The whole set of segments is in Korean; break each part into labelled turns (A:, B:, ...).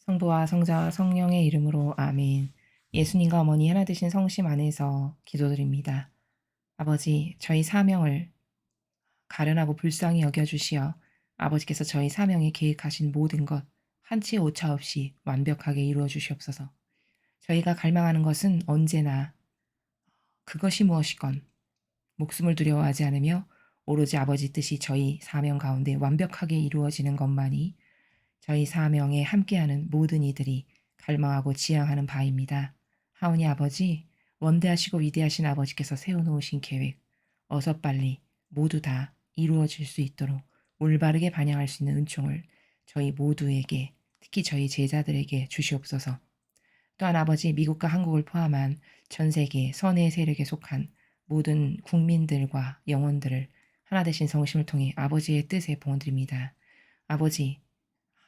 A: 성부와 성자와 성령의 이름으로 아멘. 예수님과 어머니 하나 되신 성심 안에서 기도드립니다. 아버지, 저희 사명을 가련하고 불쌍히 여겨주시어 아버지께서 저희 사명에 계획하신 모든 것 한치 오차 없이 완벽하게 이루어 주시옵소서. 저희가 갈망하는 것은 언제나 그것이 무엇이건 목숨을 두려워하지 않으며 오로지 아버지 뜻이 저희 사명 가운데 완벽하게 이루어지는 것만이 저희 사명에 함께하는 모든 이들이 갈망하고 지향하는 바입니다. 하오니 아버지, 원대하시고 위대하신 아버지께서 세워놓으신 계획, 어서 빨리 모두 다 이루어질 수 있도록 올바르게 반영할 수 있는 은총을 저희 모두에게, 특히 저희 제자들에게 주시옵소서. 또한 아버지, 미국과 한국을 포함한 전 세계 선의 세력에 속한 모든 국민들과 영혼들을 하나 되신 성심을 통해 아버지의 뜻에 봉헌드립니다. 아버지,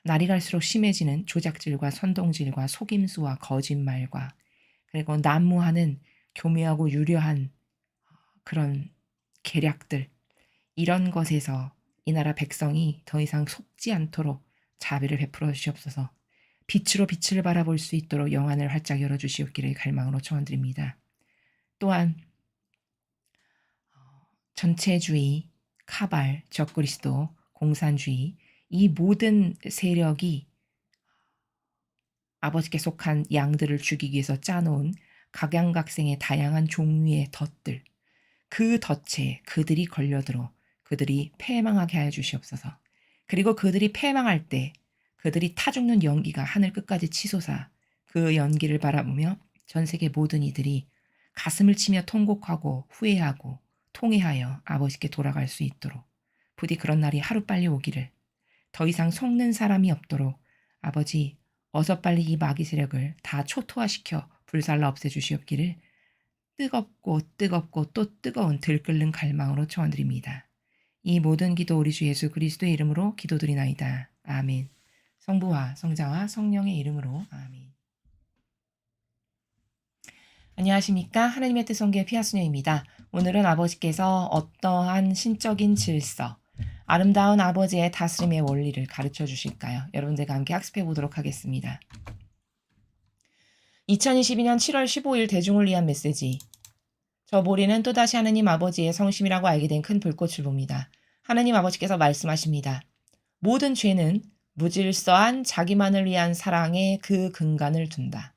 A: 날이 갈수록 심해지는 조작질과 선동질과 속임수와 거짓말과 그리고 난무하는 교묘하고 유려한 그런 계략들, 이런 것에서 이 나라 백성이 더 이상 속지 않도록 자비를 베풀어 주시옵소서. 빛으로 빛을 바라볼 수 있도록 영안을 활짝 열어주시옵기를 갈망으로 초원드립니다. 또한 전체주의, 카발, 적그리스도, 공산주의, 이 모든 세력이 아버지께 속한 양들을 죽이기 위해서 짜놓은 각양각색의 다양한 종류의 덫들, 그 덫에 그들이 걸려들어 그들이 패망하게 하여 주시옵소서. 그리고 그들이 패망할 때 그들이 타죽는 연기가 하늘 끝까지 치솟아 그 연기를 바라보며 전 세계 모든 이들이 가슴을 치며 통곡하고 후회하고 통회하여 아버지께 돌아갈 수 있도록 부디 그런 날이 하루빨리 오기를, 더 이상 속는 사람이 없도록 아버지 어서 빨리 이 마귀 세력을 다 초토화시켜 불살라 없애주시옵기를 뜨겁고 뜨겁고 또 뜨거운 들끓는 갈망으로 초원드립니다. 이 모든 기도 우리 주 예수 그리스도의 이름으로 기도드리나이다. 아멘. 성부와 성자와 성령의 이름으로 아멘. 안녕하십니까? 하나님의 뜻 성교의 피아수녀입니다. 오늘은 아버지께서 어떠한 신적인 질서, 아름다운 아버지의 다스림의 원리를 가르쳐 주실까요? 여러분들과 함께 학습해 보도록 하겠습니다. 2022년 7월 15일 대중을 위한 메시지. 저 모리는 또다시 하느님 아버지의 성심이라고 알게 된 큰 불꽃을 봅니다. 하느님 아버지께서 말씀하십니다. 모든 죄는 무질서한 자기만을 위한 사랑에 그 근간을 둔다.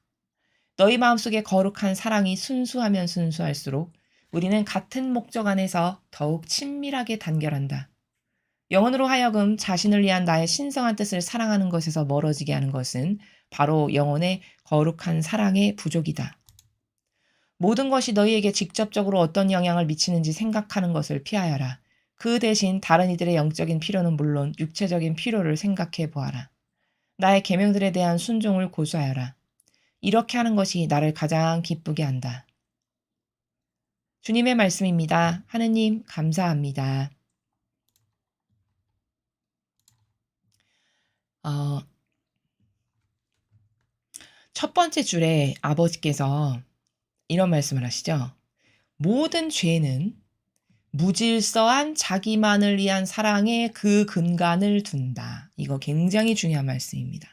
A: 너희 마음속에 거룩한 사랑이 순수하면 순수할수록 우리는 같은 목적 안에서 더욱 친밀하게 단결한다. 영혼으로 하여금 자신을 위한 나의 신성한 뜻을 사랑하는 것에서 멀어지게 하는 것은 바로 영혼의 거룩한 사랑의 부족이다. 모든 것이 너희에게 직접적으로 어떤 영향을 미치는지 생각하는 것을 피하여라. 그 대신 다른 이들의 영적인 필요는 물론 육체적인 필요를 생각해 보아라. 나의 계명들에 대한 순종을 고수하여라. 이렇게 하는 것이 나를 가장 기쁘게 한다. 주님의 말씀입니다. 하느님 감사합니다. 어, 첫 번째 줄에 아버지께서 이런 말씀을 하시죠. 모든 죄는 무질서한 자기만을 위한 사랑에 그 근간을 둔다. 이거 굉장히 중요한 말씀입니다.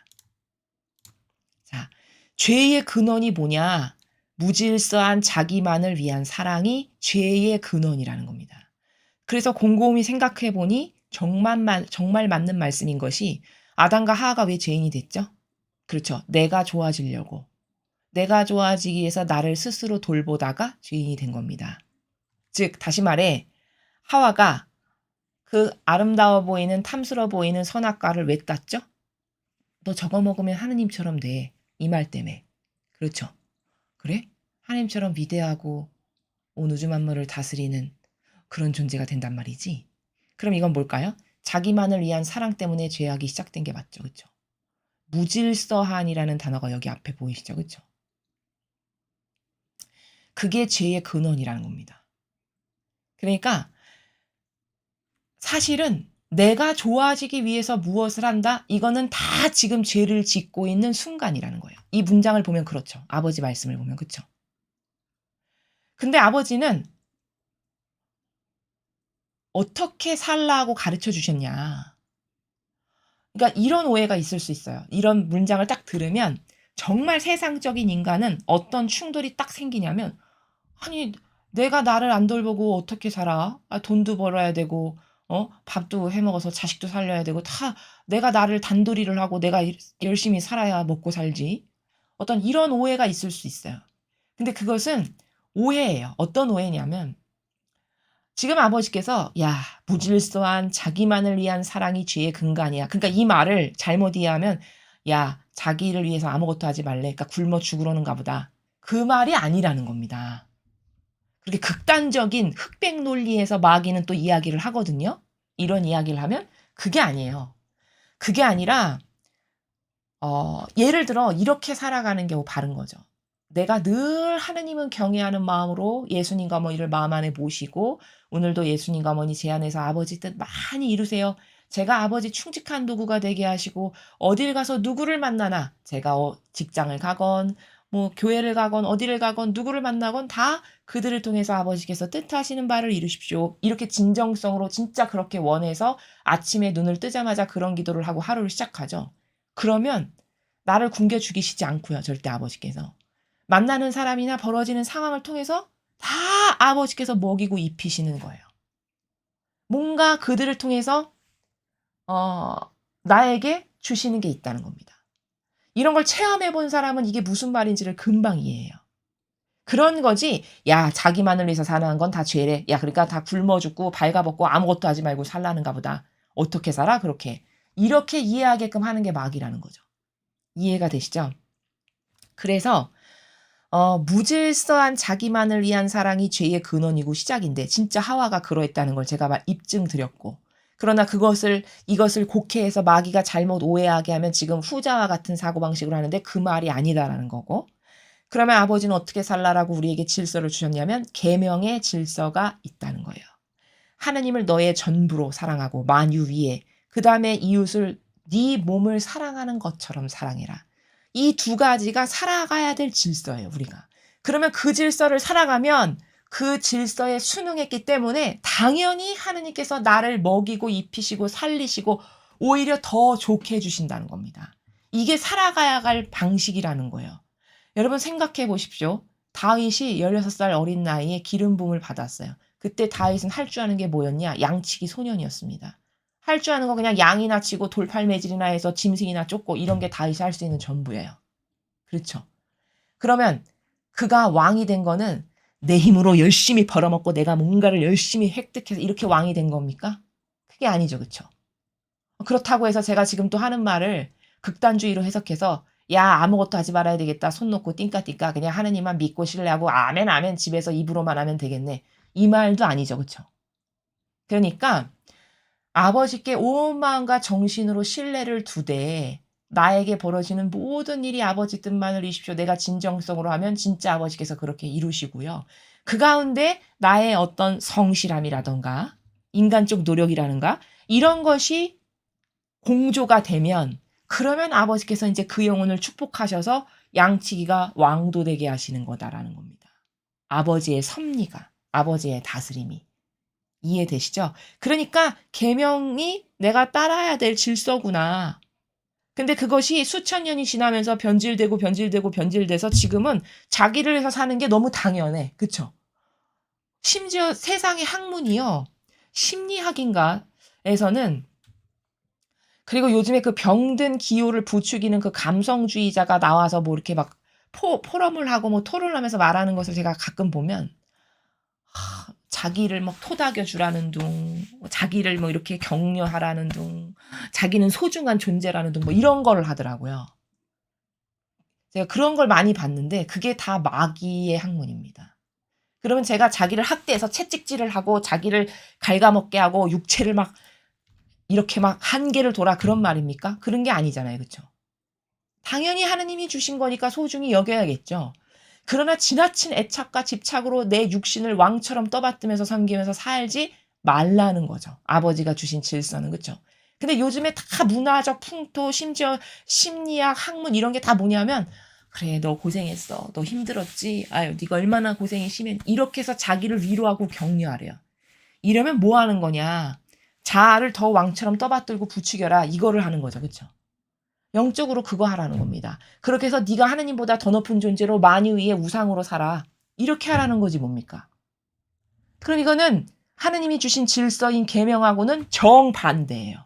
A: 자, 죄의 근원이 뭐냐? 무질서한 자기만을 위한 사랑이 죄의 근원이라는 겁니다. 그래서 곰곰이 생각해 보니 정말 맞는 말씀인 것이 아담과 하하가 왜 죄인이 됐죠? 그렇죠. 내가 좋아지려고. 내가 좋아지기 위해서 나를 스스로 돌보다가 죄인이 된 겁니다. 즉, 다시 말해, 하와가 그 아름다워 보이는 탐스러워 보이는 선악과를 왜 땄죠? 너 저거 먹으면 하느님처럼 돼. 이 말 때문에. 그렇죠. 그래? 하느님처럼 위대하고 온 우주 만물을 다스리는 그런 존재가 된단 말이지. 그럼 이건 뭘까요? 자기만을 위한 사랑 때문에 죄악이 시작된 게 맞죠. 그렇죠? 무질서한이라는 단어가 여기 앞에 보이시죠. 그렇죠? 그게 죄의 근원이라는 겁니다. 그러니까 사실은 내가 좋아지기 위해서 무엇을 한다? 이거는 다 지금 죄를 짓고 있는 순간이라는 거예요. 이 문장을 보면 그렇죠. 아버지 말씀을 보면 그렇죠. 근데 아버지는 어떻게 살라고 가르쳐 주셨냐. 그러니까 이런 오해가 있을 수 있어요. 이런 문장을 딱 들으면 정말 세상적인 인간은 어떤 충돌이 딱 생기냐면, 아니 내가 나를 안 돌보고 어떻게 살아? 돈도 벌어야 되고 밥도 해 먹어서 자식도 살려야 되고 다 내가 나를 단도리를 하고 내가 열심히 살아야 먹고 살지. 어떤 이런 오해가 있을 수 있어요. 근데 그것은 오해예요. 어떤 오해냐면 지금 아버지께서 야 무질서한 자기만을 위한 사랑이 죄의 근간이야. 그러니까 이 말을 잘못 이해하면 야 자기를 위해서 아무것도 하지 말래. 그러니까 굶어 죽으려는가 보다. 그 말이 아니라는 겁니다. 그렇게 극단적인 흑백 논리에서 마귀는 또 이야기를 하거든요. 이런 이야기를 하면 그게 아니에요. 그게 아니라 예를 들어 이렇게 살아가는 게 바른 거죠. 내가 늘 하느님은 경외하는 마음으로 예수님과 어머니를 마음 안에 모시고 오늘도 예수님과 어머니 제 안에서 아버지 뜻 많이 이루세요. 제가 아버지 충직한 도구가 되게 하시고 어딜 가서 누구를 만나나 제가 직장을 가건 뭐 교회를 가건 어디를 가건 누구를 만나건 다 그들을 통해서 아버지께서 뜻하시는 바를 이루십시오. 이렇게 진정성으로 진짜 그렇게 원해서 아침에 눈을 뜨자마자 그런 기도를 하고 하루를 시작하죠. 그러면 나를 굶겨 죽이시지 않고요. 절대 아버지께서. 만나는 사람이나 벌어지는 상황을 통해서 다 아버지께서 먹이고 입히시는 거예요. 뭔가 그들을 통해서 어, 나에게 주시는 게 있다는 겁니다. 이런 걸 체험해 본 사람은 이게 무슨 말인지를 금방 이해해요. 그런 거지. 야, 자기만을 위해서 사는 건 다 죄래. 야, 그러니까 다 굶어 죽고 발가벗고 아무것도 하지 말고 살라는가 보다. 어떻게 살아? 그렇게. 이렇게 이해하게끔 하는 게 마귀라는 거죠. 이해가 되시죠? 그래서 무질서한 자기만을 위한 사랑이 죄의 근원이고 시작인데 진짜 하와가 그러했다는 걸 제가 입증드렸고 그러나 이것을 곡해해서 마귀가 잘못 오해하게 하면 지금 후자와 같은 사고방식으로 하는데 그 말이 아니다라는 거고 그러면 아버지는 어떻게 살라라고 우리에게 질서를 주셨냐면 계명의 질서가 있다는 거예요. 하느님을 너의 전부로 사랑하고 만유 위에 그 다음에 이웃을 네 몸을 사랑하는 것처럼 사랑해라. 이 두 가지가 살아가야 될 질서예요. 우리가. 그러면 그 질서를 살아가면 그 질서에 순응했기 때문에 당연히 하느님께서 나를 먹이고 입히시고 살리시고 오히려 더 좋게 해주신다는 겁니다. 이게 살아가야 할 방식이라는 거예요. 여러분 생각해 보십시오. 다윗이 16살 어린 나이에 기름 부음을 받았어요. 그때 다윗은 할 줄 아는 게 뭐였냐? 양치기 소년이었습니다. 할 줄 아는 거 그냥 양이나 치고 돌팔매질이나 해서 짐승이나 쫓고 이런 게 다윗이 할 수 있는 전부예요. 그렇죠. 그러면 그가 왕이 된 거는 내 힘으로 열심히 벌어먹고 내가 뭔가를 열심히 획득해서 이렇게 왕이 된 겁니까? 그게 아니죠. 그렇죠. 그렇다고 해서 제가 지금 또 하는 말을 극단주의로 해석해서 야 아무것도 하지 말아야 되겠다. 손 놓고 띵까띵까 그냥 하느님만 믿고 신뢰하고 아멘 아멘 집에서 입으로만 하면 되겠네. 이 말도 아니죠. 그렇죠. 그러니까 아버지께 온 마음과 정신으로 신뢰를 두되 나에게 벌어지는 모든 일이 아버지 뜻만을 이십시오. 내가 진정성으로 하면 진짜 아버지께서 그렇게 이루시고요. 그 가운데 나의 어떤 성실함이라던가 인간적 노력이라는가 이런 것이 공조가 되면 그러면 아버지께서 이제 그 영혼을 축복하셔서 양치기가 왕도 되게 하시는 거다라는 겁니다. 아버지의 섭리가, 아버지의 다스림이. 이해되시죠? 그러니까 계명이 내가 따라야 될 질서구나. 근데 그것이 수천 년이 지나면서 변질돼서 지금은 자기를 위해서 사는 게 너무 당연해. 그쵸? 심지어 세상의 학문이요. 심리학인가에서는 그리고 요즘에 그 병든 기호를 부추기는 그 감성주의자가 나와서 뭐 이렇게 막 포럼을 하고 뭐 토론을 하면서 말하는 것을 제가 가끔 보면 자기를 막 토닥여 주라는 둥, 자기를 뭐 이렇게 격려하라는 둥, 자기는 소중한 존재라는 둥, 뭐 이런 거를 하더라고요. 제가 그런 걸 많이 봤는데 그게 다 마귀의 학문입니다. 그러면 제가 자기를 학대해서 채찍질을 하고 자기를 갉아먹게 하고 육체를 막 이렇게 막 한계를 돌아 그런 말입니까? 그런 게 아니잖아요. 그렇죠? 당연히 하느님이 주신 거니까 소중히 여겨야겠죠. 그러나 지나친 애착과 집착으로 내 육신을 왕처럼 떠받들면서 섬기면서 살지 말라는 거죠. 아버지가 주신 질서는. 그렇죠? 근데 요즘에 다 문화적 풍토 심지어 심리학 학문 이런 게 다 뭐냐면 그래 너 고생했어. 너 힘들었지. 아유 네가 얼마나 고생이 심해. 이렇게 해서 자기를 위로하고 격려하래요. 이러면 뭐 하는 거냐. 자아를 더 왕처럼 떠받들고 부추겨라. 이거를 하는 거죠. 그렇죠? 영적으로 그거 하라는 겁니다. 그렇게 해서 네가 하느님보다 더 높은 존재로 만유 위에 우상으로 살아. 이렇게 하라는 거지 뭡니까? 그럼 이거는 하느님이 주신 질서인 계명하고는 정반대예요.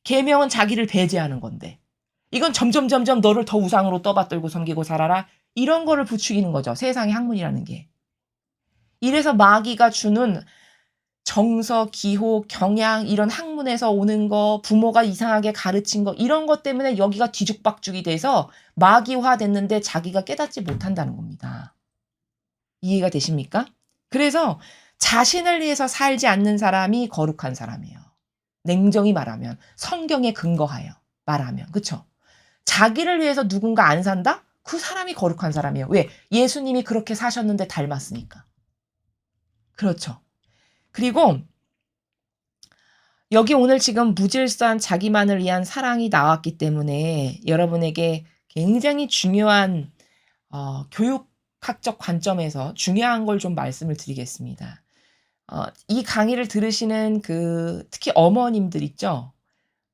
A: 계명은 자기를 배제하는 건데 이건 점점 너를 더 우상으로 떠받들고 섬기고 살아라. 이런 거를 부추기는 거죠. 세상의 학문이라는 게. 이래서 마귀가 주는 정서, 기호, 경향 이런 학문에서 오는 거, 부모가 이상하게 가르친 거 이런 것 때문에 여기가 뒤죽박죽이 돼서 마귀화 됐는데 자기가 깨닫지 못한다는 겁니다. 이해가 되십니까? 그래서 자신을 위해서 살지 않는 사람이 거룩한 사람이에요. 냉정히 말하면 성경에 근거하여 말하면 그렇죠? 자기를 위해서 누군가 안 산다? 그 사람이 거룩한 사람이에요. 왜? 예수님이 그렇게 사셨는데 닮았으니까. 그렇죠. 그리고 여기 오늘 지금 무질서한 자기만을 위한 사랑이 나왔기 때문에 여러분에게 굉장히 중요한 교육학적 관점에서 중요한 걸 좀 말씀을 드리겠습니다. 이 강의를 들으시는 특히 어머님들 있죠?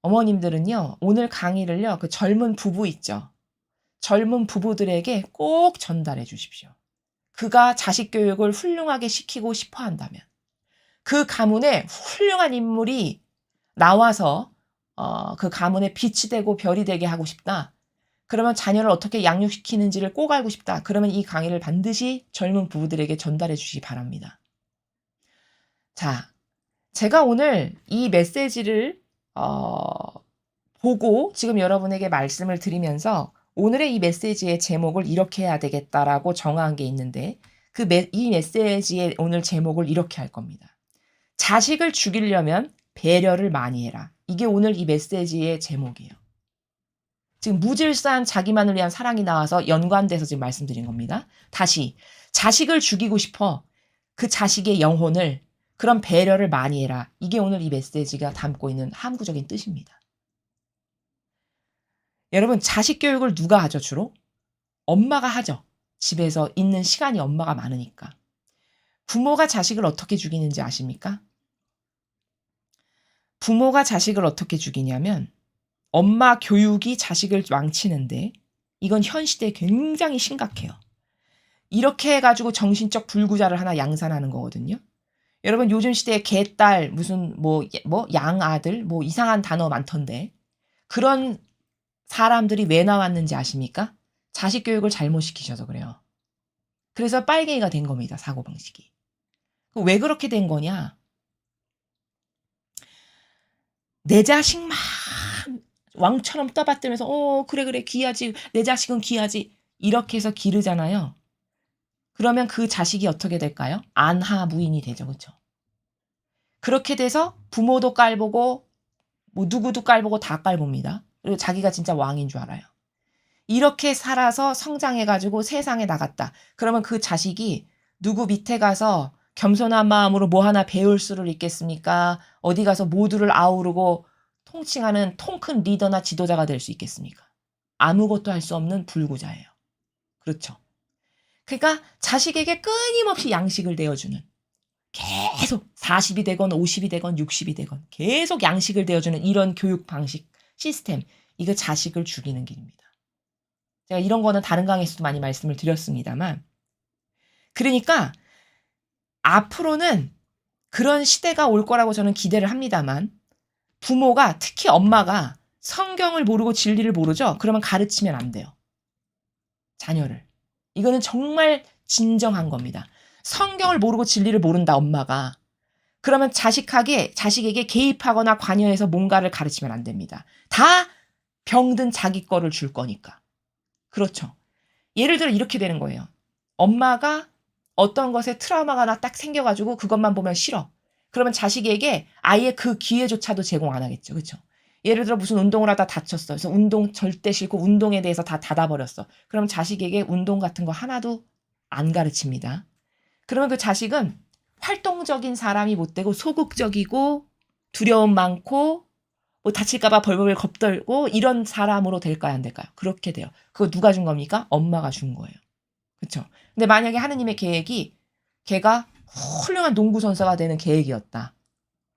A: 어머님들은요, 오늘 강의를요, 그 젊은 부부 있죠? 젊은 부부들에게 꼭 전달해 주십시오. 그가 자식 교육을 훌륭하게 시키고 싶어 한다면, 그 가문에 훌륭한 인물이 나와서 그 가문에 빛이 되고 별이 되게 하고 싶다. 그러면 자녀를 어떻게 양육시키는지를 꼭 알고 싶다. 그러면 이 강의를 반드시 젊은 부부들에게 전달해 주시기 바랍니다. 자, 제가 오늘 이 메시지를 보고 지금 여러분에게 말씀을 드리면서 오늘의 이 메시지의 제목을 이렇게 해야 되겠다라고 정한 게 있는데 이 메시지의 오늘 제목을 이렇게 할 겁니다. 자식을 죽이려면 배려를 많이 해라. 이게 오늘 이 메시지의 제목이에요. 지금 무질서한 자기만을 위한 사랑이 나와서 연관돼서 지금 말씀드린 겁니다. 다시 자식을 죽이고 싶어. 그 자식의 영혼을 그런 배려를 많이 해라. 이게 오늘 이 메시지가 담고 있는 함구적인 뜻입니다. 여러분 자식 교육을 누가 하죠 주로? 엄마가 하죠. 집에서 있는 시간이 엄마가 많으니까. 부모가 자식을 어떻게 죽이는지 아십니까? 부모가 자식을 어떻게 죽이냐면 엄마 교육이 자식을 망치는데 이건 현 시대에 굉장히 심각해요. 이렇게 해가지고 정신적 불구자를 하나 양산하는 거거든요. 여러분 요즘 시대에 개딸 무슨 양아들 이상한 단어 많던데 그런 사람들이 왜 나왔는지 아십니까? 자식 교육을 잘못 시키셔서 그래요. 그래서 빨갱이가 된 겁니다. 사고방식이. 왜 그렇게 된 거냐? 내 자식만 왕처럼 떠받들면서 그래 귀하지. 내 자식은 귀하지. 이렇게 해서 기르잖아요. 그러면 그 자식이 어떻게 될까요? 안하무인이 되죠. 그렇죠? 그렇게 돼서 부모도 깔보고 누구도 깔보고 다 깔봅니다. 그리고 자기가 진짜 왕인 줄 알아요. 이렇게 살아서 성장해가지고 세상에 나갔다. 그러면 그 자식이 누구 밑에 가서 겸손한 마음으로 뭐 하나 배울 수를 있겠습니까? 어디 가서 모두를 아우르고 통칭하는 통 큰 리더나 지도자가 될 수 있겠습니까? 아무것도 할 수 없는 불구자예요. 그렇죠? 그러니까 자식에게 끊임없이 양식을 내어주는 계속 40이 되건 50이 되건 60이 되건 계속 양식을 내어주는 이런 교육 방식 시스템 이거 자식을 죽이는 길입니다. 제가 이런 거는 다른 강의에서도 많이 말씀을 드렸습니다만 그러니까 앞으로는 그런 시대가 올 거라고 저는 기대를 합니다만 부모가 특히 엄마가 성경을 모르고 진리를 모르죠? 그러면 가르치면 안 돼요. 자녀를. 이거는 정말 진정한 겁니다. 성경을 모르고 진리를 모른다 엄마가. 그러면 자식에게 개입하거나 관여해서 뭔가를 가르치면 안 됩니다. 다 병든 자기 거를 줄 거니까. 그렇죠. 예를 들어 이렇게 되는 거예요. 엄마가 어떤 것에 트라우마가 하나 딱 생겨가지고 그것만 보면 싫어. 그러면 자식에게 아예 그 기회조차도 제공 안 하겠죠. 그렇죠? 예를 들어 무슨 운동을 하다 다쳤어. 그래서 운동 절대 싫고 운동에 대해서 다 닫아버렸어. 그럼 자식에게 운동 같은 거 하나도 안 가르칩니다. 그러면 그 자식은 활동적인 사람이 못 되고 소극적이고 두려움 많고 뭐 다칠까봐 벌벌 겁떨고 이런 사람으로 될까요? 안 될까요? 그렇게 돼요. 그거 누가 준 겁니까? 엄마가 준 거예요. 그렇죠? 근데 만약에 하느님의 계획이 걔가 훌륭한 농구 선수가 되는 계획이었다.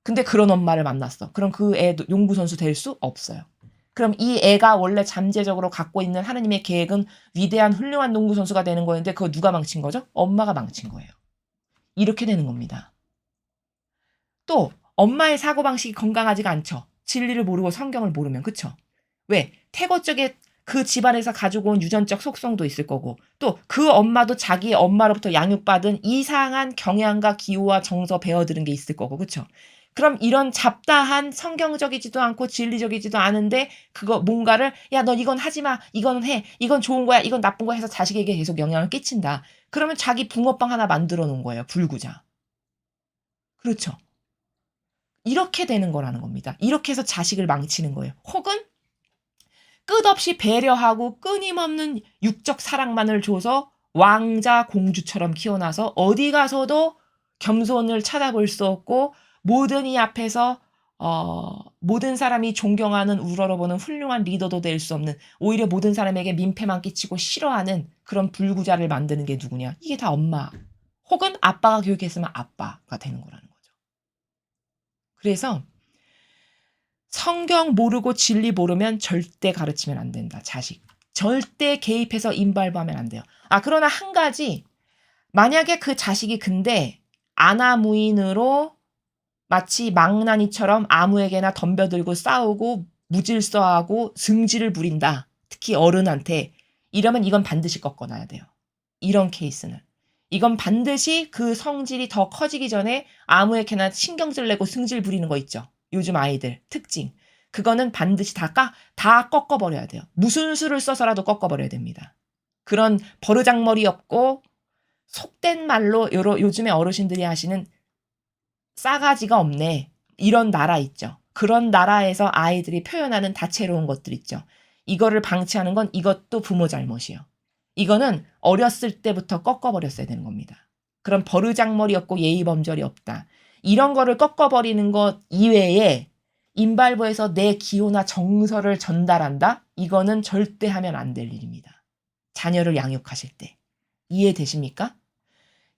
A: 근데 그런 엄마를 만났어. 그럼 그 애 농구 선수 될 수 없어요. 그럼 이 애가 원래 잠재적으로 갖고 있는 하느님의 계획은 위대한 훌륭한 농구 선수가 되는 거였는데 그거 누가 망친 거죠? 엄마가 망친 거예요. 이렇게 되는 겁니다. 또 엄마의 사고방식이 건강하지가 않죠. 진리를 모르고 성경을 모르면. 그쵸? 왜? 태고 쪽에 그 집안에서 가지고 온 유전적 속성도 있을 거고 또 그 엄마도 자기 엄마로부터 양육받은 이상한 경향과 기호와 정서 배워들은 게 있을 거고 그쵸? 그럼 이런 잡다한 성경적이지도 않고 진리적이지도 않은데 그거 뭔가를 야, 너 이건 하지 마. 이건 해. 이건 좋은 거야. 이건 나쁜 거야 해서 자식에게 계속 영향을 끼친다. 그러면 자기 붕어빵 하나 만들어 놓은 거예요. 불구자. 그렇죠? 이렇게 되는 거라는 겁니다. 이렇게 해서 자식을 망치는 거예요. 혹은 끝없이 배려하고 끊임없는 육적 사랑만을 줘서 왕자 공주처럼 키워놔서 어디 가서도 겸손을 찾아볼 수 없고 모든 이 앞에서 모든 사람이 존경하는 우러러보는 훌륭한 리더도 될 수 없는 오히려 모든 사람에게 민폐만 끼치고 싫어하는 그런 불구자를 만드는 게 누구냐? 이게 다 엄마 혹은 아빠가 교육했으면 아빠가 되는 거라는 거죠. 그래서 성경 모르고 진리 모르면 절대 가르치면 안 된다. 자식. 절대 개입해서 인발부하면 안 돼요. 그러나 한 가지 만약에 그 자식이 근데 아나무인으로 마치 망나니처럼 아무에게나 덤벼들고 싸우고 무질서하고 승질을 부린다. 특히 어른한테. 이러면 이건 반드시 꺾어놔야 돼요. 이런 케이스는. 이건 반드시 그 성질이 더 커지기 전에 아무에게나 신경질 내고 승질 부리는 거 있죠. 요즘 아이들 특징. 그거는 반드시 다 꺾어버려야 돼요. 무슨 수를 써서라도 꺾어버려야 됩니다. 그런 버르장머리 없고 속된 말로 요즘에 어르신들이 하시는 싸가지가 없네. 이런 나라 있죠. 그런 나라에서 아이들이 표현하는 다채로운 것들 있죠. 이거를 방치하는 건 이것도 부모 잘못이요. 이거는 어렸을 때부터 꺾어버렸어야 되는 겁니다. 그런 버르장머리 없고 예의범절이 없다. 이런 거를 꺾어버리는 것 이외에 인발부에서 내 기호나 정서를 전달한다? 이거는 절대 하면 안 될 일입니다. 자녀를 양육하실 때. 이해되십니까?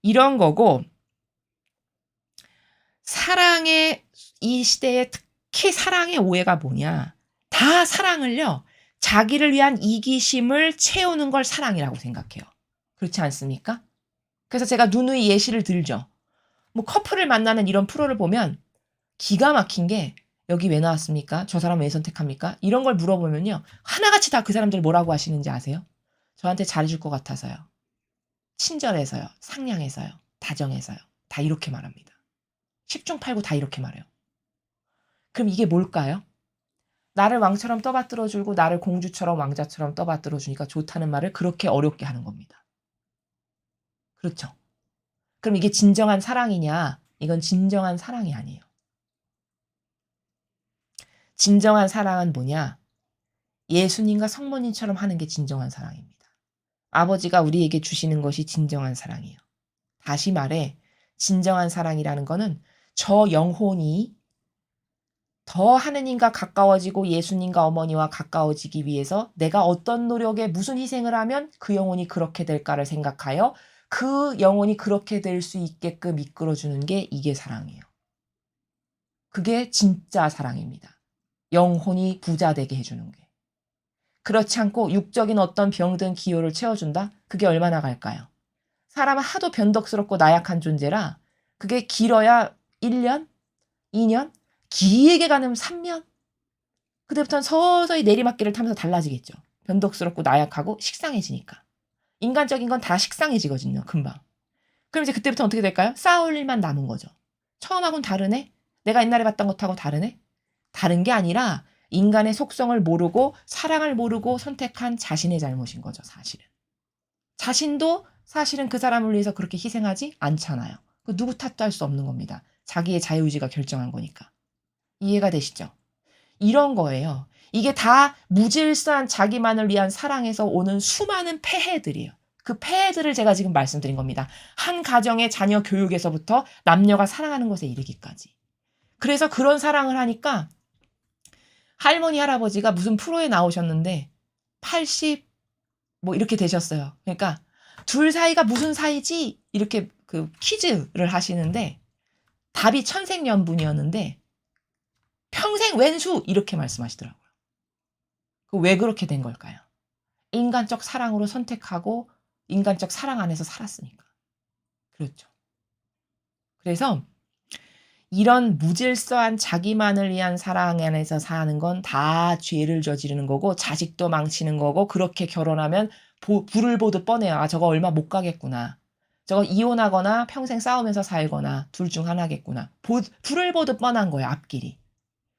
A: 이런 거고 사랑의 이 시대에 특히 사랑의 오해가 뭐냐. 다 사랑을요. 자기를 위한 이기심을 채우는 걸 사랑이라고 생각해요. 그렇지 않습니까? 그래서 제가 누누이 예시를 들죠. 뭐 커플을 만나는 이런 프로를 보면 기가 막힌 게 여기 왜 나왔습니까? 저 사람 왜 선택합니까? 이런 걸 물어보면요. 하나같이 다 그 사람들 뭐라고 하시는지 아세요? 저한테 잘해줄 것 같아서요. 친절해서요. 상냥해서요. 다정해서요. 다 이렇게 말합니다. 10중 8구 다 이렇게 말해요. 그럼 이게 뭘까요? 나를 왕처럼 떠받들어 주고 나를 공주처럼 왕자처럼 떠받들어 주니까 좋다는 말을 그렇게 어렵게 하는 겁니다. 그렇죠? 그럼 이게 진정한 사랑이냐? 이건 진정한 사랑이 아니에요. 진정한 사랑은 뭐냐? 예수님과 성모님처럼 하는 게 진정한 사랑입니다. 아버지가 우리에게 주시는 것이 진정한 사랑이에요. 다시 말해 진정한 사랑이라는 거는 저 영혼이 더 하느님과 가까워지고 예수님과 어머니와 가까워지기 위해서 내가 어떤 노력에 무슨 희생을 하면 그 영혼이 그렇게 될까를 생각하여 그 영혼이 그렇게 될 수 있게끔 이끌어주는 게 이게 사랑이에요. 그게 진짜 사랑입니다. 영혼이 부자 되게 해주는 게. 그렇지 않고 육적인 어떤 병든 기호를 채워준다? 그게 얼마나 갈까요? 사람은 하도 변덕스럽고 나약한 존재라 그게 길어야 1년? 2년? 길게 가는 3년? 그때부터는 서서히 내리막길을 타면서 달라지겠죠. 변덕스럽고 나약하고 식상해지니까. 인간적인 건 다 식상해지거든요. 금방. 그럼 이제 그때부터 어떻게 될까요? 쌓을 일만 남은 거죠. 처음하고는 다르네? 내가 옛날에 봤던 것하고 다르네? 다른 게 아니라 인간의 속성을 모르고 사랑을 모르고 선택한 자신의 잘못인 거죠. 사실은. 자신도 사실은 그 사람을 위해서 그렇게 희생하지 않잖아요. 누구 탓도 할 수 없는 겁니다. 자기의 자유의지가 결정한 거니까. 이해가 되시죠? 이런 거예요. 이게 다 무질서한 자기만을 위한 사랑에서 오는 수많은 폐해들이에요. 그 폐해들을 제가 지금 말씀드린 겁니다. 한 가정의 자녀 교육에서부터 남녀가 사랑하는 것에 이르기까지. 그래서 그런 사랑을 하니까 할머니, 할아버지가 무슨 프로에 나오셨는데 80 뭐 이렇게 되셨어요. 그러니까 둘 사이가 무슨 사이지? 이렇게 그 퀴즈를 하시는데 답이 천생연분이었는데 평생 왼수 이렇게 말씀하시더라고요. 왜 그렇게 된 걸까요? 인간적 사랑으로 선택하고 인간적 사랑 안에서 살았으니까. 그렇죠. 그래서 이런 무질서한 자기만을 위한 사랑 안에서 사는 건 다 죄를 저지르는 거고 자식도 망치는 거고 그렇게 결혼하면 불을 보듯 뻔해요. '아 저거 얼마 못 가겠구나. 저거 이혼하거나 평생 싸우면서 살거나 둘 중 하나겠구나.' 불을 보듯 뻔한 거예요 앞길이.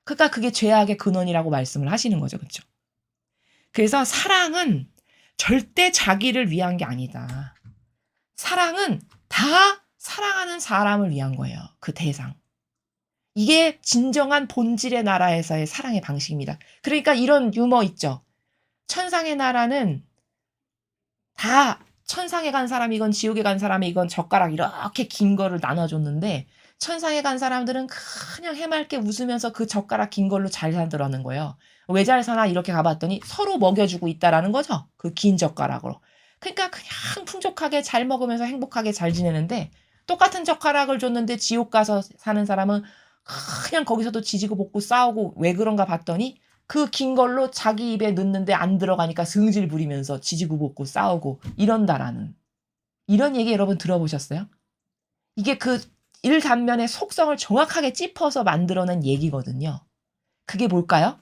A: 그러니까 그게 죄악의 근원이라고 말씀을 하시는 거죠. 그쵸? 그래서 사랑은 절대 자기를 위한 게 아니다. 사랑은 다 사랑하는 사람을 위한 거예요 그 대상. 이게 진정한 본질의 나라에서의 사랑의 방식입니다. 그러니까 이런 유머 있죠. 천상의 나라는 다 천상에 간 사람이건 지옥에 간 사람이건 젓가락 이렇게 긴 거를 나눠줬는데 천상에 간 사람들은 그냥 해맑게 웃으면서 그 젓가락 긴 걸로 잘 살더라는 거예요. 왜 잘 사나 이렇게 가봤더니 서로 먹여주고 있다라는 거죠. 그 긴 젓가락으로. 그러니까 그냥 풍족하게 잘 먹으면서 행복하게 잘 지내는데 똑같은 젓가락을 줬는데 지옥 가서 사는 사람은 그냥 거기서도 지지고 볶고 싸우고 왜 그런가 봤더니 그 긴 걸로 자기 입에 넣는데 안 들어가니까 승질 부리면서 지지고 볶고 싸우고 이런다라는 이런 얘기 여러분 들어보셨어요? 이게 그 일단면의 속성을 정확하게 짚어서 만들어낸 얘기거든요. 그게 뭘까요?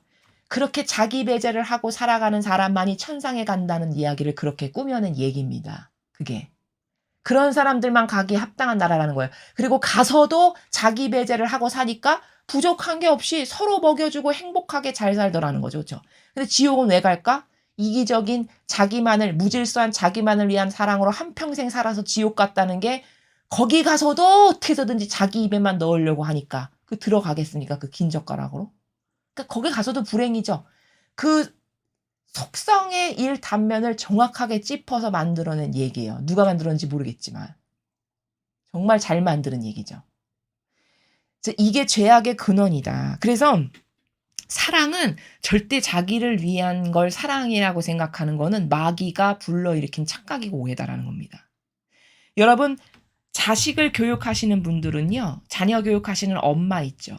A: 그렇게 자기 배제를 하고 살아가는 사람만이 천상에 간다는 이야기를 그렇게 꾸며낸 얘기입니다. 그게. 그런 사람들만 가기에 합당한 나라라는 거예요. 그리고 가서도 자기 배제를 하고 사니까 부족한 게 없이 서로 먹여주고 행복하게 잘 살더라는 거죠. 그렇죠? 근데 지옥은 왜 갈까? 이기적인 자기만을 무질서한 자기만을 위한 사랑으로 한평생 살아서 지옥 갔다는 게 거기 가서도 어떻게 해서든지 자기 입에만 넣으려고 하니까 그 들어가겠습니까? 그 긴 젓가락으로. 그러니까 거기 가서도 불행이죠. 그 속성의 일 단면을 정확하게 짚어서 만들어낸 얘기예요. 누가 만들었는지 모르겠지만. 정말 잘 만드는 얘기죠. 그래서 이게 죄악의 근원이다. 그래서 사랑은 절대 자기를 위한 걸 사랑이라고 생각하는 거는 마귀가 불러일으킨 착각이고 오해다라는 겁니다. 여러분 자식을 교육하시는 분들은요. 자녀 교육하시는 엄마 있죠.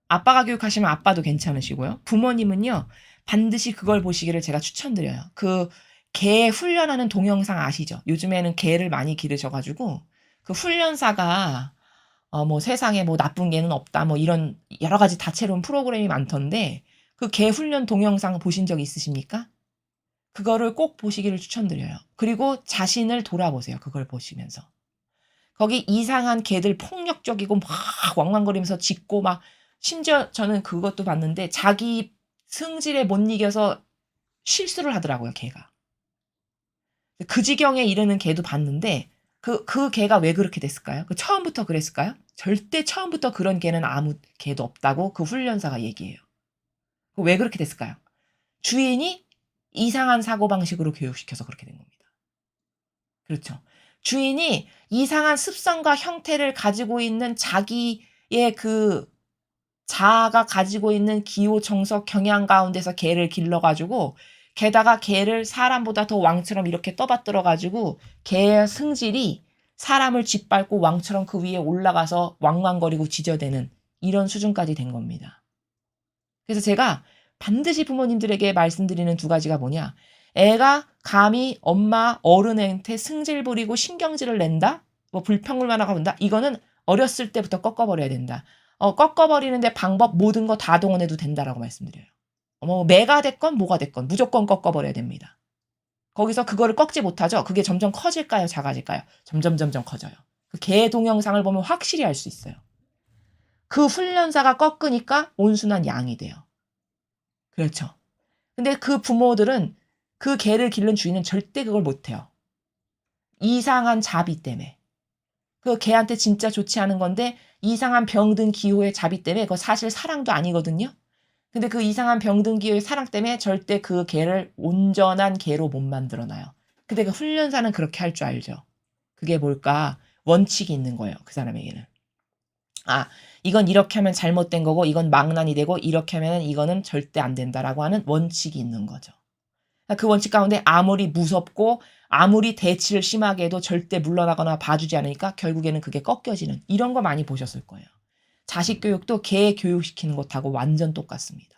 A: 아빠가 교육하시면 아빠도 괜찮으시고요. 부모님은요. 반드시 그걸 보시기를 제가 추천드려요. 그 개 훈련하는 동영상 아시죠? 요즘에는 개를 많이 기르셔 가지고 그 훈련사가 뭐 세상에 뭐 나쁜 개는 없다 뭐 이런 여러 가지 다채로운 프로그램이 많던데 그 개 훈련 동영상 보신 적 있으십니까? 그거를 꼭 보시기를 추천드려요. 그리고 자신을 돌아보세요. 그걸 보시면서. 거기 이상한 개들 폭력적이고 막 왕왕거리면서 짖고 막 심지어 저는 그것도 봤는데 자기 승질에 못 이겨서 실수를 하더라고요, 개가. 그 지경에 이르는 개도 봤는데 그 개가 왜 그렇게 됐을까요? 그 처음부터 그랬을까요? 절대 처음부터 그런 개는 아무 개도 없다고 그 훈련사가 얘기해요. 왜 그렇게 됐을까요? 주인이 이상한 사고방식으로 교육시켜서 그렇게 된 겁니다. 그렇죠. 주인이 이상한 습성과 형태를 가지고 있는 자기의 그 자아가 가지고 있는 기호, 정석, 경향 가운데서 개를 길러가지고 게다가 개를 사람보다 더 왕처럼 이렇게 떠받들어 가지고 개의 승질이 사람을 짓밟고 왕처럼 그 위에 올라가서 왕왕거리고 지저대는 이런 수준까지 된 겁니다. 그래서 제가 반드시 부모님들에게 말씀드리는 두 가지가 뭐냐. 애가 감히 엄마 어른한테 승질 부리고 신경질을 낸다? 뭐 불평불만하고 본다? 이거는 어렸을 때부터 꺾어버려야 된다. 꺾어버리는데 방법 모든 거 다 동원해도 된다라고 말씀드려요. 뭐 매가 됐건 뭐가 됐건 무조건 꺾어버려야 됩니다. 거기서 그거를 꺾지 못하죠. 그게 점점 커질까요? 작아질까요? 점점 커져요. 그 개 동영상을 보면 확실히 알 수 있어요. 그 훈련사가 꺾으니까 온순한 양이 돼요. 그렇죠. 근데 그 부모들은 그 개를 기른 주인은 절대 그걸 못해요. 이상한 자비 때문에. 그 개한테 진짜 좋지 않은 건데 이상한 병든 기호의 자비 때문에 그거 사실 사랑도 아니거든요. 근데 그 이상한 병든 기호의 사랑 때문에 절대 그 개를 온전한 개로 못 만들어놔요. 근데 그 훈련사는 그렇게 할 줄 알죠. 그게 뭘까? 원칙이 있는 거예요. 그 사람에게는. 아, 이건 이렇게 하면 잘못된 거고 이건 망난이 되고 이렇게 하면 이거는 절대 안 된다라고 하는 원칙이 있는 거죠. 그 원칙 가운데 아무리 무섭고 아무리 대치를 심하게 해도 절대 물러나거나 봐주지 않으니까 결국에는 그게 꺾여지는 이런 거 많이 보셨을 거예요. 자식 교육도 개 교육시키는 것하고 완전 똑같습니다.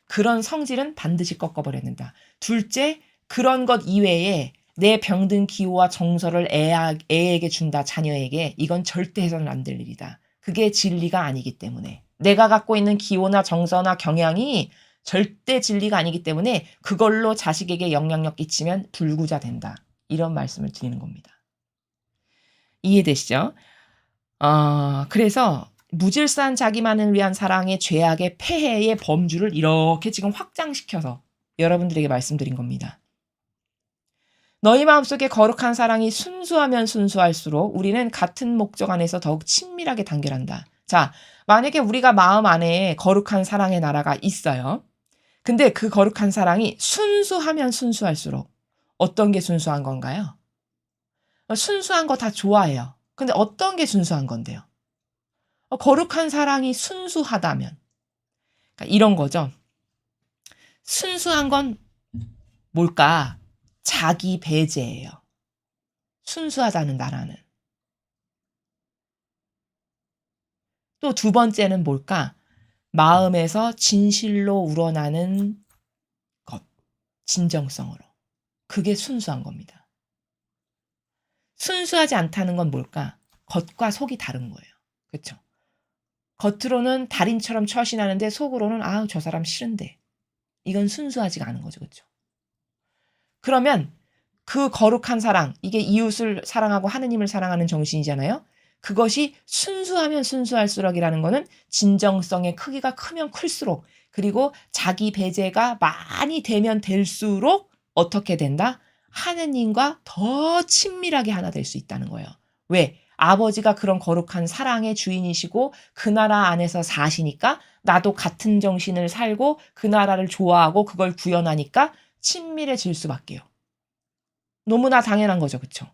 A: 그런 성질은 반드시 꺾어버려야 된다. 둘째, 그런 것 이외에 내 병든 기호와 정서를 애에게 준다, 자녀에게. 이건 절대 해서는 안 될 일이다. 그게 진리가 아니기 때문에. 내가 갖고 있는 기호나 정서나 경향이 절대 진리가 아니기 때문에 그걸로 자식에게 영향력 끼치면 불구자 된다. 이런 말씀을 드리는 겁니다. 이해되시죠? 그래서 무질서한 자기만을 위한 사랑의 죄악의 폐해의 범주를 이렇게 지금 확장시켜서 여러분들에게 말씀드린 겁니다. 너희 마음속에 거룩한 사랑이 순수하면 순수할수록 우리는 같은 목적 안에서 더욱 친밀하게 단결한다. 자, 만약에 우리가 마음 안에 거룩한 사랑의 나라가 있어요. 근데 그 거룩한 사랑이 순수하면 순수할수록 어떤 게 순수한 건가요? 순수한 거 다 좋아해요. 근데 어떤 게 순수한 건데요? 거룩한 사랑이 순수하다면. 그러니까 이런 거죠. 순수한 건 뭘까? 자기 배제예요. 순수하다는 나라는. 또 두 번째는 뭘까? 마음에서 진실로 우러나는 것. 진정성으로. 그게 순수한 겁니다. 순수하지 않다는 건 뭘까? 겉과 속이 다른 거예요. 그렇죠? 겉으로는 달인처럼 처신하는데 속으로는 아우 저 사람 싫은데. 이건 순수하지가 않은 거죠. 그렇죠? 그러면 그 거룩한 사랑, 이게 이웃을 사랑하고 하느님을 사랑하는 정신이잖아요. 그것이 순수하면 순수할수록이라는 거는 진정성의 크기가 크면 클수록, 그리고 자기 배제가 많이 되면 될수록 어떻게 된다? 하느님과 더 친밀하게 하나 될 수 있다는 거예요. 왜? 아버지가 그런 거룩한 사랑의 주인이시고 그 나라 안에서 사시니까 나도 같은 정신을 살고 그 나라를 좋아하고 그걸 구현하니까 친밀해질 수밖에요. 너무나 당연한 거죠. 그쵸?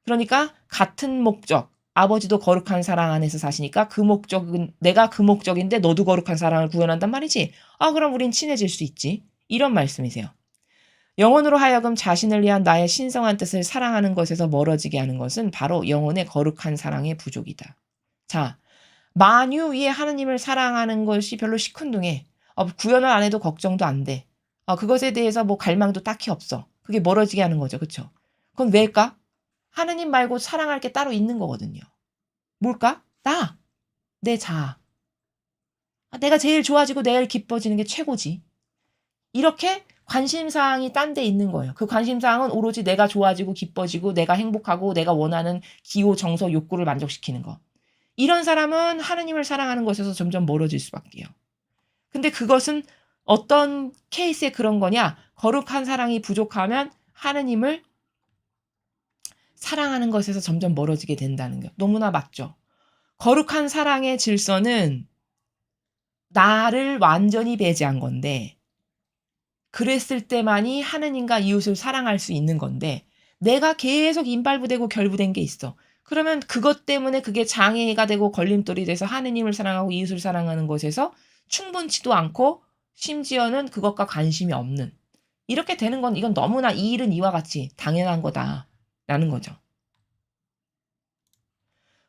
A: 그러니까 같은 목적, 아버지도 거룩한 사랑 안에서 사시니까 그 목적은 내가 그 목적인데 너도 거룩한 사랑을 구현한단 말이지. 그럼 우린 친해질 수 있지. 이런 말씀이세요. 영혼으로 하여금 자신을 위한 나의 신성한 뜻을 사랑하는 것에서 멀어지게 하는 것은 바로 영혼의 거룩한 사랑의 부족이다. 자, 만유 위에 하느님을 사랑하는 것이 별로 시큰둥해. 구현을 안 해도 걱정도 안 돼. 그것에 대해서 뭐 갈망도 딱히 없어. 그게 멀어지게 하는 거죠. 그쵸? 그건 왜일까? 하느님 말고 사랑할 게 따로 있는 거거든요. 뭘까? 내 자아. 내가 제일 좋아지고 제일 기뻐지는 게 최고지. 이렇게 관심사항이 딴 데 있는 거예요. 그 관심사항은 오로지 내가 좋아지고 기뻐지고 내가 행복하고 내가 원하는 기호, 정서, 욕구를 만족시키는 거. 이런 사람은 하느님을 사랑하는 것에서 점점 멀어질 수밖에요. 근데 그것은 어떤 케이스에 그런 거냐? 거룩한 사랑이 부족하면 하느님을 사랑하는 것에서 점점 멀어지게 된다는 거. 너무나 맞죠? 거룩한 사랑의 질서는 나를 완전히 배제한 건데, 그랬을 때만이 하느님과 이웃을 사랑할 수 있는 건데, 내가 계속 임발부되고 결부된 게 있어. 그러면 그것 때문에 그게 장애가 되고 걸림돌이 돼서 하느님을 사랑하고 이웃을 사랑하는 것에서 충분치도 않고 심지어는 그것과 관심이 없는, 이렇게 되는 건 이건 너무나 이 일은 이와 같이 당연한 거다라는 거죠.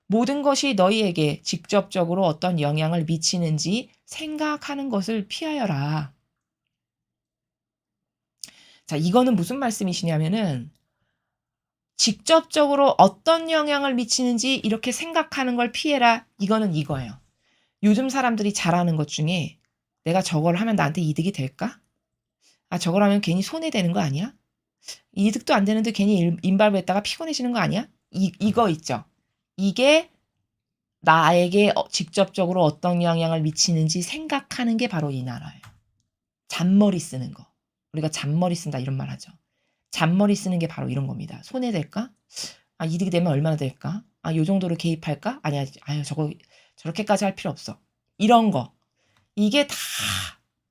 A: 모든 것이 너희에게 직접적으로 어떤 영향을 미치는지 생각하는 것을 피하여라. 자, 이거는 무슨 말씀이시냐면은 직접적으로 어떤 영향을 미치는지 이렇게 생각하는 걸 피해라. 이거는 이거예요. 요즘 사람들이 잘하는 것 중에 내가 저걸 하면 나한테 이득이 될까? 저걸 하면 괜히 손해되는 거 아니야? 이득도 안 되는데 괜히 임발부했다가 피곤해지는 거 아니야? 이거 있죠. 이게 나에게 직접적으로 어떤 영향을 미치는지 생각하는 게 바로 이 나라예요. 잔머리 쓰는 거. 우리가 잔머리 쓴다 이런 말 하죠. 잔머리 쓰는 게 바로 이런 겁니다. 손해될까? 이득이 되면 얼마나 될까? 요 정도로 개입할까? 아니야. 저렇게까지 할 필요 없어. 이런 거. 이게 다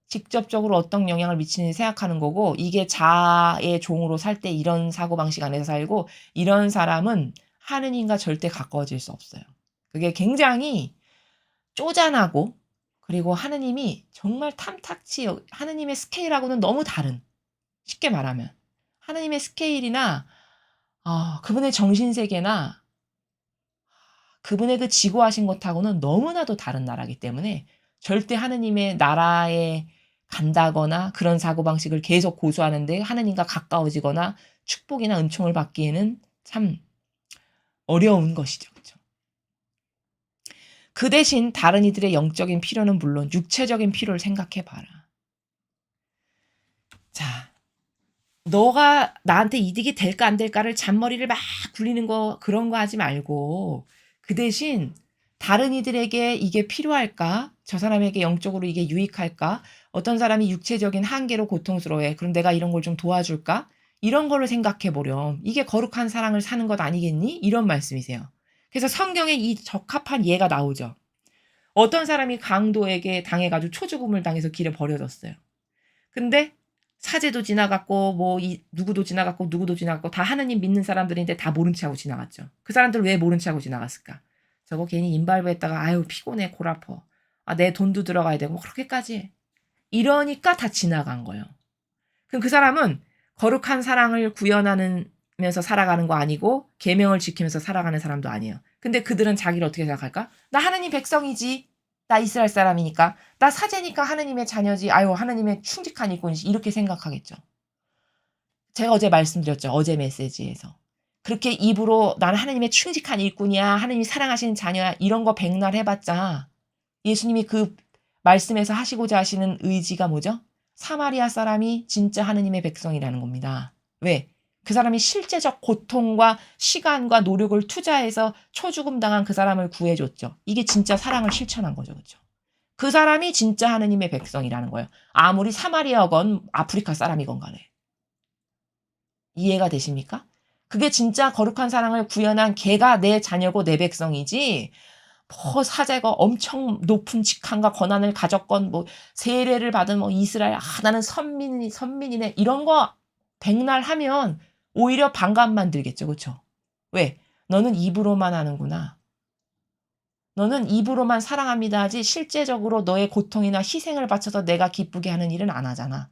A: 직접적으로 어떤 영향을 미치는지 생각하는 거고, 이게 자아의 종으로 살 때 이런 사고방식 안에서 살고, 이런 사람은 하느님과 절대 가까워질 수 없어요. 그게 굉장히 쪼잔하고, 그리고 하느님이 정말 탐탁치, 하느님의 스케일하고는 너무 다른, 쉽게 말하면 하느님의 스케일이나 그분의 정신세계나 그분의 그 지고하신 것하고는 너무나도 다른 나라이기 때문에 절대 하느님의 나라에 간다거나 그런 사고방식을 계속 고수하는데 하느님과 가까워지거나 축복이나 은총을 받기에는 참 어려운 것이죠. 그렇죠? 그 대신 다른 이들의 영적인 필요는 물론 육체적인 필요를 생각해 봐라. 자, 너가 나한테 이득이 될까 안 될까를 잔머리를 막 굴리는 거 그런 거 하지 말고 그 대신 다른 이들에게 이게 필요할까? 저 사람에게 영적으로 이게 유익할까? 어떤 사람이 육체적인 한계로 고통스러워해. 그럼 내가 이런 걸 좀 도와줄까? 이런 거를 생각해 보렴. 이게 거룩한 사랑을 사는 것 아니겠니? 이런 말씀이세요. 그래서 성경에 이 적합한 예가 나오죠. 어떤 사람이 강도에게 당해가지고 초죽음을 당해서 길에 버려졌어요. 근데 사제도 지나갔고 뭐 누구도 지나갔고 누구도 지나갔고 다 하느님 믿는 사람들인데 다 모른 체 하고 지나갔죠. 그 사람들 왜 모른 체 하고 지나갔을까? 저거 괜히 인발부했다가 아유 피곤해 골 아파. 아, 내 돈도 들어가야 되고 뭐 그렇게까지 해. 이러니까 다 지나간 거예요. 그럼 그 사람은 거룩한 사랑을 구현하면서 살아가는 거 아니고 계명을 지키면서 살아가는 사람도 아니에요. 근데 그들은 자기를 어떻게 생각할까? 나 하느님 백성이지. 나 이스라엘 사람이니까. 나 사제니까 하느님의 자녀지. 아유 하느님의 충직한 일꾼이지. 이렇게 생각하겠죠. 제가 어제 말씀드렸죠. 어제 메시지에서. 그렇게 입으로 나는 하느님의 충직한 일꾼이야. 하느님이 사랑하시는 자녀야. 이런 거 백날 해봤자 예수님이 그 말씀에서 하시고자 하시는 의지가 뭐죠? 사마리아 사람이 진짜 하느님의 백성이라는 겁니다. 왜? 그 사람이 실제적 고통과 시간과 노력을 투자해서 초죽음 당한 그 사람을 구해줬죠. 이게 진짜 사랑을 실천한 거죠. 그렇죠? 그 사람이 진짜 하느님의 백성이라는 거예요. 아무리 사마리아건 아프리카 사람이건 간에. 이해가 되십니까? 그게 진짜 거룩한 사랑을 구현한 걔가 내 자녀고 내 백성이지 뭐 사제가 엄청 높은 직함과 권한을 가졌건 뭐 세례를 받은 뭐 이스라엘 나는 선민이네 이런 거 백날 하면 오히려 반감만 들겠죠. 그렇죠? 왜? 너는 입으로만 하는구나. 너는 입으로만 사랑합니다 하지 실제적으로 너의 고통이나 희생을 바쳐서 내가 기쁘게 하는 일은 안 하잖아.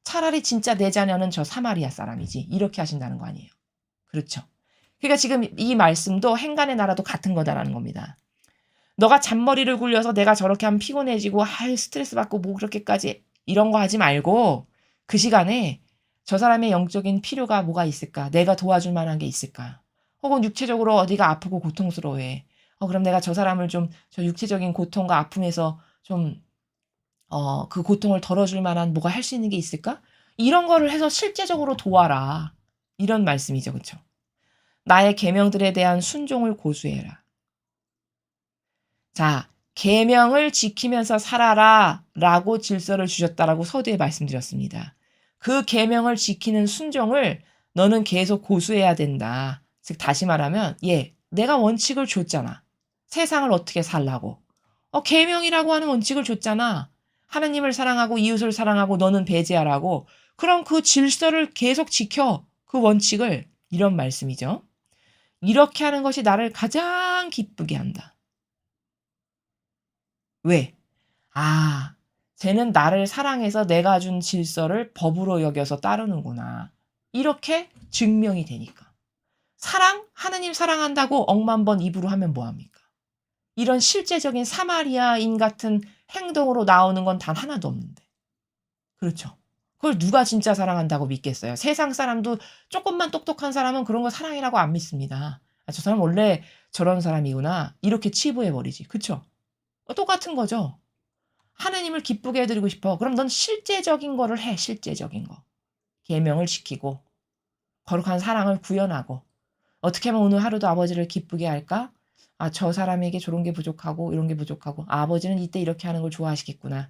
A: 차라리 진짜 내 자녀는 저 사마리아 사람이지. 이렇게 하신다는 거 아니에요. 그렇죠? 그러니까 지금 이 말씀도 행간의 나라도 같은 거다라는 겁니다. 너가 잔머리를 굴려서 내가 저렇게 하면 피곤해지고 아유 스트레스 받고 뭐 그렇게까지 이런 거 하지 말고 그 시간에 저 사람의 영적인 필요가 뭐가 있을까? 내가 도와줄 만한 게 있을까? 혹은 육체적으로 어디가 아프고 고통스러워해. 그럼 내가 저 사람을 좀 저 육체적인 고통과 아픔에서 좀 그 고통을 덜어줄 만한 뭐가 할 수 있는 게 있을까? 이런 거를 해서 실제적으로 도와라. 이런 말씀이죠. 그렇죠? 나의 계명들에 대한 순종을 고수해라. 자, 계명을 지키면서 살아라 라고 질서를 주셨다라고 서두에 말씀드렸습니다. 그 계명을 지키는 순종을 너는 계속 고수해야 된다. 즉 다시 말하면 내가 원칙을 줬잖아. 세상을 어떻게 살라고. 계명이라고 하는 원칙을 줬잖아. 하나님을 사랑하고 이웃을 사랑하고 너는 배제하라고. 그럼 그 질서를 계속 지켜. 그 원칙을. 이런 말씀이죠. 이렇게 하는 것이 나를 가장 기쁘게 한다. 왜? 쟤는 나를 사랑해서 내가 준 질서를 법으로 여겨서 따르는구나. 이렇게 증명이 되니까. 하느님 사랑한다고 억만 번 입으로 하면 뭐합니까? 이런 실제적인 사마리아인 같은 행동으로 나오는 건 단 하나도 없는데. 그렇죠. 그걸 누가 진짜 사랑한다고 믿겠어요? 세상 사람도 조금만 똑똑한 사람은 그런 거 사랑이라고 안 믿습니다. 저 사람 원래 저런 사람이구나. 이렇게 치부해버리지. 그쵸? 똑같은 거죠. 하느님을 기쁘게 해드리고 싶어. 그럼 넌 실제적인 거를 해. 실제적인 거. 계명을 지키고 거룩한 사랑을 구현하고 어떻게 하면 오늘 하루도 아버지를 기쁘게 할까? 저 사람에게 저런 게 부족하고 이런 게 부족하고 아버지는 이때 이렇게 하는 걸 좋아하시겠구나.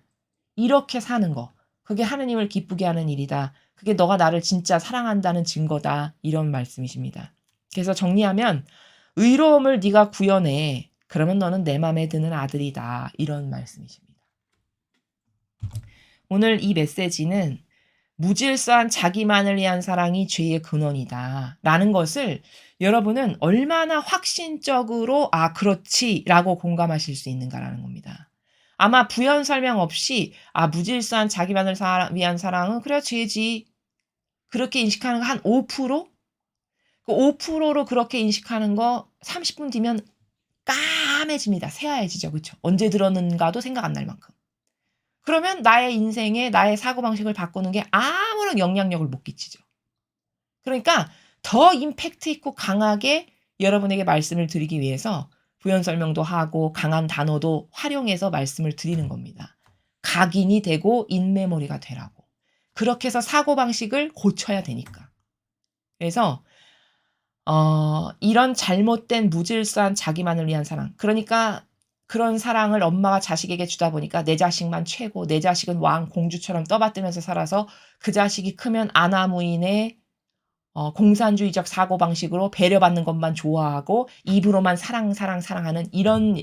A: 이렇게 사는 거. 그게 하느님을 기쁘게 하는 일이다. 그게 너가 나를 진짜 사랑한다는 증거다. 이런 말씀이십니다. 그래서 정리하면 의로움을 네가 구현해. 그러면 너는 내 맘에 드는 아들이다. 이런 말씀이십니다. 오늘 이 메시지는 무질서한 자기만을 위한 사랑이 죄의 근원이다. 라는 것을 여러분은 얼마나 확신적으로 그렇지 라고 공감하실 수 있는가라는 겁니다. 아마 부연 설명 없이 무질서한 자기만을 위한 사랑은 그래 죄지. 그렇게 인식하는 거 한 5%? 그 5%로 그렇게 인식하는 거 30분 뒤면 까매집니다. 새하얘지죠. 그쵸? 언제 들었는가도 생각 안 날 만큼. 그러면 나의 인생에 나의 사고방식을 바꾸는 게 아무런 영향력을 못 끼치죠. 그러니까 더 임팩트 있고 강하게 여러분에게 말씀을 드리기 위해서 부연 설명도 하고 강한 단어도 활용해서 말씀을 드리는 겁니다. 각인이 되고 인메모리가 되라고. 그렇게 해서 사고방식을 고쳐야 되니까. 그래서 이런 잘못된 무질서한 자기만을 위한 사랑. 그러니까 그런 사랑을 엄마가 자식에게 주다 보니까 내 자식만 최고, 내 자식은 왕, 공주처럼 떠받들면서 살아서 그 자식이 크면 아나무인의 공산주의적 사고방식으로 배려받는 것만 좋아하고 입으로만 사랑, 사랑, 사랑하는 이런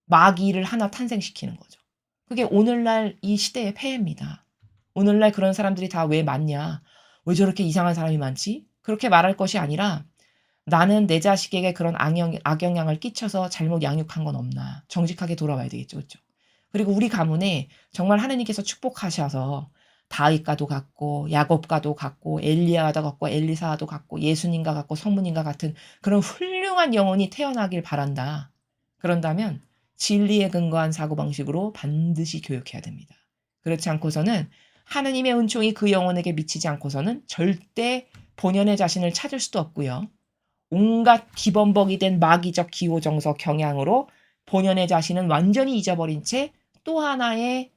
A: 마귀를 하나 탄생시키는 거죠. 그게 오늘날 이 시대의 폐해입니다. 오늘날 그런 사람들이 다 왜 많냐? 왜 저렇게 이상한 사람이 많지? 그렇게 말할 것이 아니라 나는 내 자식에게 그런 악영향을 끼쳐서 잘못 양육한 건 없나. 정직하게 돌아봐야 되겠죠. 그렇죠? 그리고 우리 가문에 정말 하느님께서 축복하셔서 다윗과도 같고 야곱과도 같고 엘리야도 같고 엘리사도 같고 예수님과 같고 성모님과 같은 그런 훌륭한 영혼이 태어나길 바란다. 그런다면 진리에 근거한 사고방식으로 반드시 교육해야 됩니다. 그렇지 않고서는 하느님의 은총이 그 영혼에게 미치지 않고서는 절대 본연의 자신을 찾을 수도 없고요. 온갖 기범벅이 된 마귀적 기호정서 경향으로 본연의 자신은 완전히 잊어버린 채 또 하나의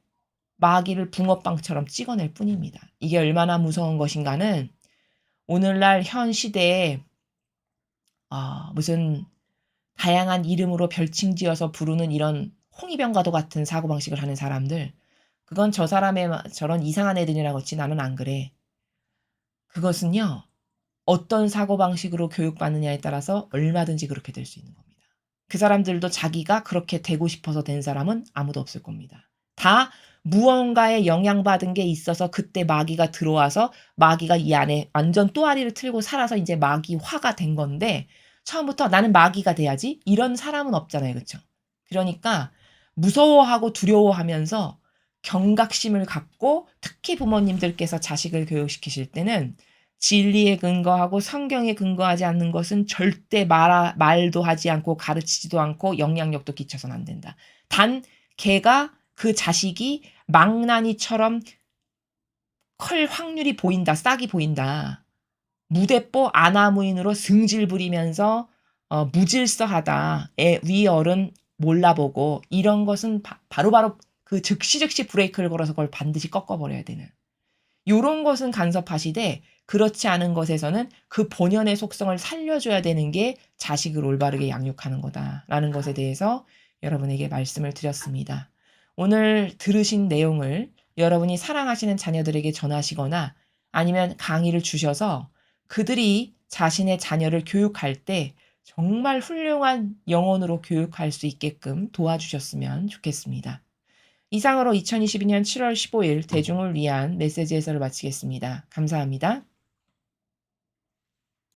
A: 마귀를 붕어빵처럼 찍어낼 뿐입니다. 이게 얼마나 무서운 것인가는 오늘날 현 시대에 무슨 다양한 이름으로 별칭 지어서 부르는 이런 홍위병과도 같은 사고방식을 하는 사람들, 그건 저 사람의 저런 이상한 애들이라고 했지 나는 안 그래. 그것은요. 어떤 사고방식으로 교육받느냐에 따라서 얼마든지 그렇게 될 수 있는 겁니다. 그 사람들도 자기가 그렇게 되고 싶어서 된 사람은 아무도 없을 겁니다. 다 무언가에 영향받은 게 있어서 그때 마귀가 들어와서 마귀가 이 안에 완전 또아리를 틀고 살아서 이제 마귀화가 된 건데 처음부터 나는 마귀가 돼야지 이런 사람은 없잖아요. 그렇죠? 그러니까 무서워하고 두려워하면서 경각심을 갖고 특히 부모님들께서 자식을 교육시키실 때는 진리에 근거하고 성경에 근거하지 않는 것은 절대 말도 하지 않고 가르치지도 않고 영향력도 끼쳐서는 안 된다. 단 걔가 그 자식이 망나니처럼 클 확률이 보인다. 싹이 보인다. 무대뽀 아나무인으로 승질 부리면서 무질서하다. 위 어른 몰라보고 이런 것은 바로바로 그 즉시 브레이크를 걸어서 그걸 반드시 꺾어버려야 되는. 요런 것은 간섭하시되 그렇지 않은 것에서는 그 본연의 속성을 살려줘야 되는 게 자식을 올바르게 양육하는 거다라는 것에 대해서 여러분에게 말씀을 드렸습니다. 오늘 들으신 내용을 여러분이 사랑하시는 자녀들에게 전하시거나 아니면 강의를 주셔서 그들이 자신의 자녀를 교육할 때 정말 훌륭한 영혼으로 교육할 수 있게끔 도와주셨으면 좋겠습니다. 이상으로 2022년 7월 15일 대중을 위한 메시지 해설을 마치겠습니다. 감사합니다.